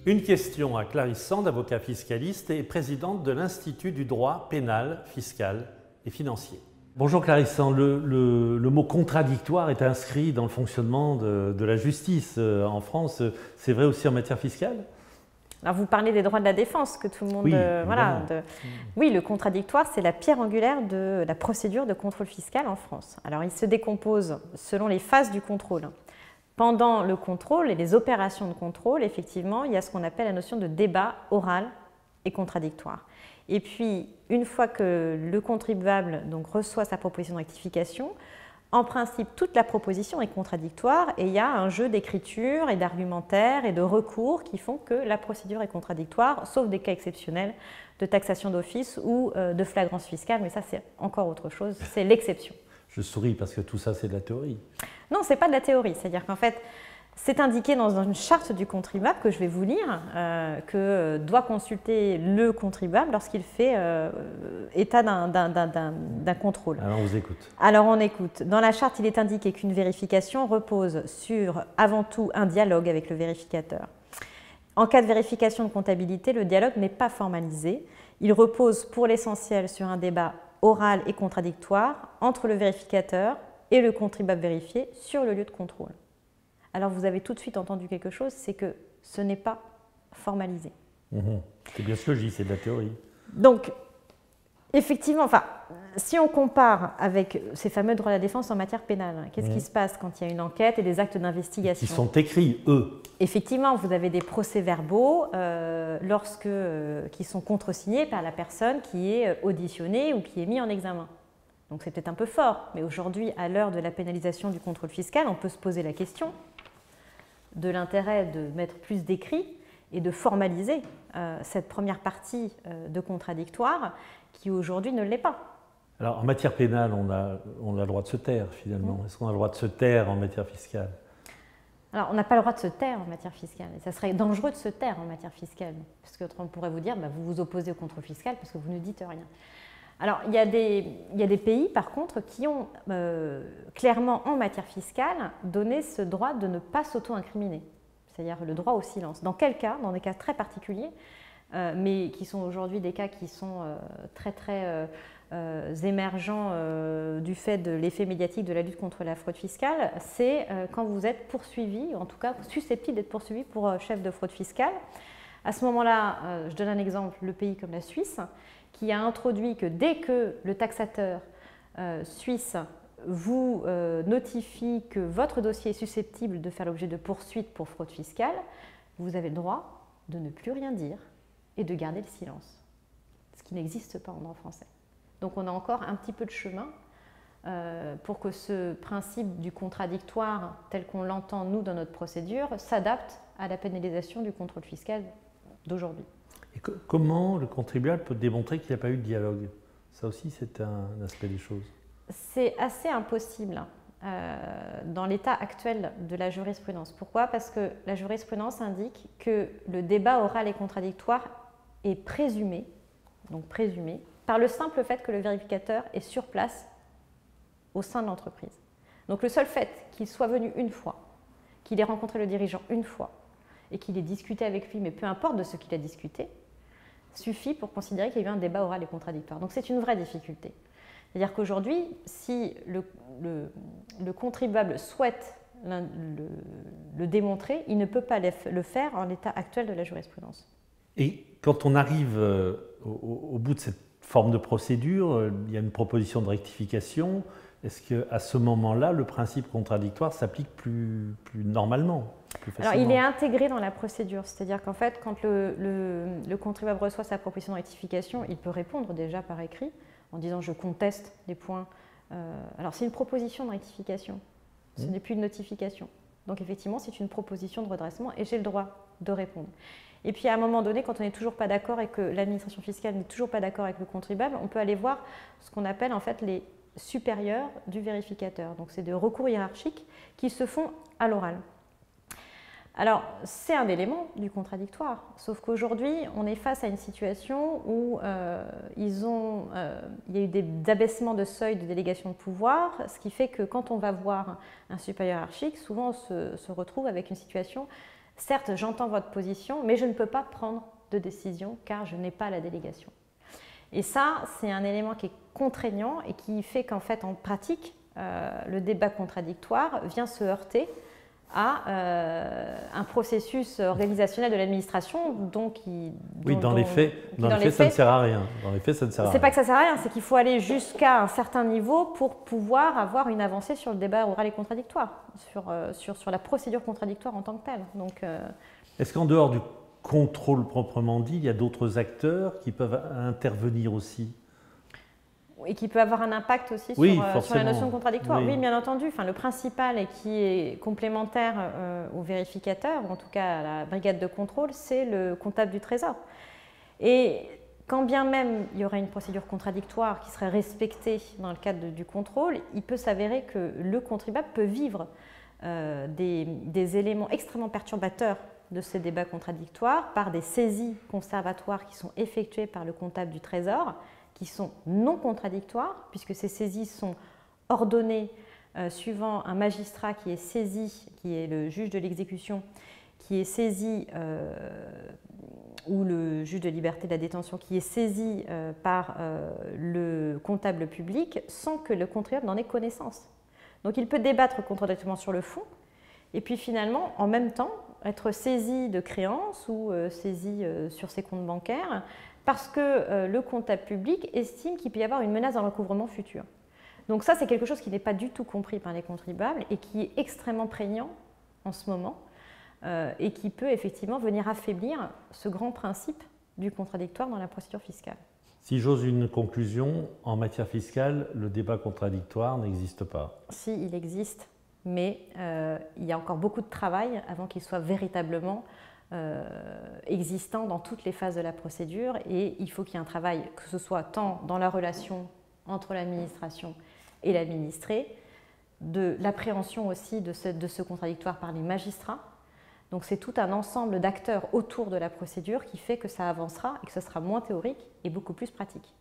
Une question à Clarisse Sand, avocat fiscaliste et présidente de l'Institut du droit pénal, fiscal et financier. Bonjour Clarisse Sand, le mot contradictoire est inscrit dans le fonctionnement de la justice en France. C'est vrai aussi en matière fiscale? Alors vous parlez des droits de la défense, que tout le monde... Oui, Oui, le contradictoire, c'est la pierre angulaire de la procédure de contrôle fiscal en France. Alors il se décompose selon les phases du contrôle. Pendant le contrôle et les opérations de contrôle, effectivement, il y a ce qu'on appelle la notion de débat oral et contradictoire. Et puis, une fois que le contribuable donc, reçoit sa proposition de rectification, en principe, toute la proposition est contradictoire et il y a un jeu d'écriture et d'argumentaire et de recours qui font que la procédure est contradictoire, sauf des cas exceptionnels de taxation d'office ou de flagrance fiscale, mais ça c'est encore autre chose, c'est l'exception. Je souris parce que tout ça c'est de la théorie. Non, ce n'est pas de la théorie, c'est-à-dire qu'en fait, c'est indiqué dans une charte du contribuable que je vais vous lire, que doit consulter le contribuable lorsqu'il fait état d'un contrôle. Alors on vous écoute. Alors on écoute. Dans la charte, il est indiqué qu'une vérification repose sur, avant tout, un dialogue avec le vérificateur. En cas de vérification de comptabilité, le dialogue n'est pas formalisé. Il repose pour l'essentiel sur un débat oral et contradictoire entre le vérificateur et le contribuable vérifié sur le lieu de contrôle. Alors vous avez tout de suite entendu quelque chose, c'est que ce n'est pas formalisé. C'est bien ce que je dis, c'est de la théorie. Donc, effectivement, enfin, si on compare avec ces fameux droits de la défense en matière pénale, qu'est-ce qui se passe quand il y a une enquête et des actes d'investigation? Qui sont écrits, eux. Effectivement, vous avez des procès-verbaux qui sont contresignés par la personne qui est auditionnée ou qui est mise en examen. Donc c'est peut-être un peu fort, mais aujourd'hui, à l'heure de la pénalisation du contrôle fiscal, on peut se poser la question de l'intérêt de mettre plus d'écrits et de formaliser cette première partie de contradictoire qui aujourd'hui ne l'est pas. Alors en matière pénale, on a le droit de se taire finalement. Est-ce qu'on a le droit de se taire en matière fiscale? Alors on n'a pas le droit de se taire en matière fiscale. Et ça serait dangereux de se taire en matière fiscale, parce qu'on pourrait vous dire vous vous opposez au contrôle fiscal parce que vous ne dites rien. Alors, il y a des pays, par contre, qui ont clairement, en matière fiscale, donné ce droit de ne pas s'auto-incriminer, c'est-à-dire le droit au silence. Dans quel cas? Dans des cas très particuliers, mais qui sont aujourd'hui des cas qui sont très émergents du fait de l'effet médiatique de la lutte contre la fraude fiscale, c'est quand vous êtes poursuivi, en tout cas susceptible d'être poursuivi pour chef de fraude fiscale. À ce moment-là, je donne un exemple, le pays comme la Suisse, qui a introduit que dès que le taxateur suisse vous notifie que votre dossier est susceptible de faire l'objet de poursuites pour fraude fiscale, vous avez le droit de ne plus rien dire et de garder le silence, ce qui n'existe pas en droit français. Donc on a encore un petit peu de chemin pour que ce principe du contradictoire, tel qu'on l'entend nous dans notre procédure, s'adapte à la pénalisation du contrôle fiscal d'aujourd'hui. Et comment le contribuable peut démontrer qu'il n'y a pas eu de dialogue? Ça aussi, c'est un aspect des choses. C'est assez impossible dans l'état actuel de la jurisprudence. Pourquoi? Parce que la jurisprudence indique que le débat oral et contradictoire est présumé, par le simple fait que le vérificateur est sur place au sein de l'entreprise. Donc le seul fait qu'il soit venu une fois, qu'il ait rencontré le dirigeant une fois, et qu'il ait discuté avec lui, mais peu importe de ce qu'il a discuté, suffit pour considérer qu'il y a eu un débat oral et contradictoire. Donc c'est une vraie difficulté. C'est-à-dire qu'aujourd'hui, si le contribuable souhaite le démontrer, il ne peut pas le faire en l'état actuel de la jurisprudence. Et quand on arrive au bout de cette forme de procédure, il y a une proposition de rectification. Est-ce qu'à ce moment-là, le principe contradictoire s'applique plus normalement, plus facilement? Alors, il est intégré dans la procédure, c'est-à-dire qu'en fait, quand le contribuable reçoit sa proposition de rectification, il peut répondre déjà par écrit en disant « je conteste les points ». Alors, c'est une proposition de rectification, ce n'est plus une notification. Donc, effectivement, c'est une proposition de redressement et j'ai le droit de répondre. Et puis, à un moment donné, quand on n'est toujours pas d'accord et que l'administration fiscale n'est toujours pas d'accord avec le contribuable, on peut aller voir ce qu'on appelle en fait les supérieurs du vérificateur. Donc, c'est des recours hiérarchiques qui se font à l'oral. Alors, c'est un élément du contradictoire, sauf qu'aujourd'hui, on est face à une situation où il y a eu des abaissements de seuil de délégation de pouvoir, ce qui fait que quand on va voir un supérieur hiérarchique, souvent on se retrouve avec une situation certes, j'entends votre position, mais je ne peux pas prendre de décision car je n'ai pas la délégation. Et ça, c'est un élément qui est contraignant et qui fait qu'en fait, en pratique, le débat contradictoire vient se heurter à un processus organisationnel de l'administration dans les faits, ça ne sert à rien. Dans les faits, ça ne sert à rien. C'est pas que ça ne sert à rien, c'est qu'il faut aller jusqu'à un certain niveau pour pouvoir avoir une avancée sur le débat oral et contradictoire, sur la procédure contradictoire en tant que telle. Donc, est-ce qu'en dehors du contrôle proprement dit, il y a d'autres acteurs qui peuvent intervenir aussi? Et qui peut avoir un impact aussi sur la notion de contradictoire. Oui, bien entendu. Enfin, le principal et qui est complémentaire au vérificateur, ou en tout cas à la brigade de contrôle, c'est le comptable du Trésor. Et quand bien même il y aurait une procédure contradictoire qui serait respectée dans le cadre du contrôle, il peut s'avérer que le contribuable peut vivre des éléments extrêmement perturbateurs de ces débats contradictoires par des saisies conservatoires qui sont effectuées par le comptable du Trésor, qui sont non contradictoires, puisque ces saisies sont ordonnées suivant un magistrat qui est saisi, qui est le juge de l'exécution, qui est saisi, ou le juge de liberté de la détention, qui est saisi par le comptable public sans que le contribuable n'en ait connaissance. Donc il peut débattre contradictoirement sur le fond, et puis finalement, en même temps, être saisi de créances ou saisi sur ses comptes bancaires, parce que le comptable public estime qu'il peut y avoir une menace d'un recouvrement futur. Donc ça, c'est quelque chose qui n'est pas du tout compris par les contribuables et qui est extrêmement prégnant en ce moment et qui peut effectivement venir affaiblir ce grand principe du contradictoire dans la procédure fiscale. Si j'ose une conclusion, en matière fiscale, le débat contradictoire n'existe pas. Si, il existe, mais il y a encore beaucoup de travail avant qu'il soit véritablement existant dans toutes les phases de la procédure, et il faut qu'il y ait un travail, que ce soit tant dans la relation entre l'administration et l'administré, de l'appréhension aussi de ce contradictoire par les magistrats. Donc c'est tout un ensemble d'acteurs autour de la procédure qui fait que ça avancera et que ce sera moins théorique et beaucoup plus pratique.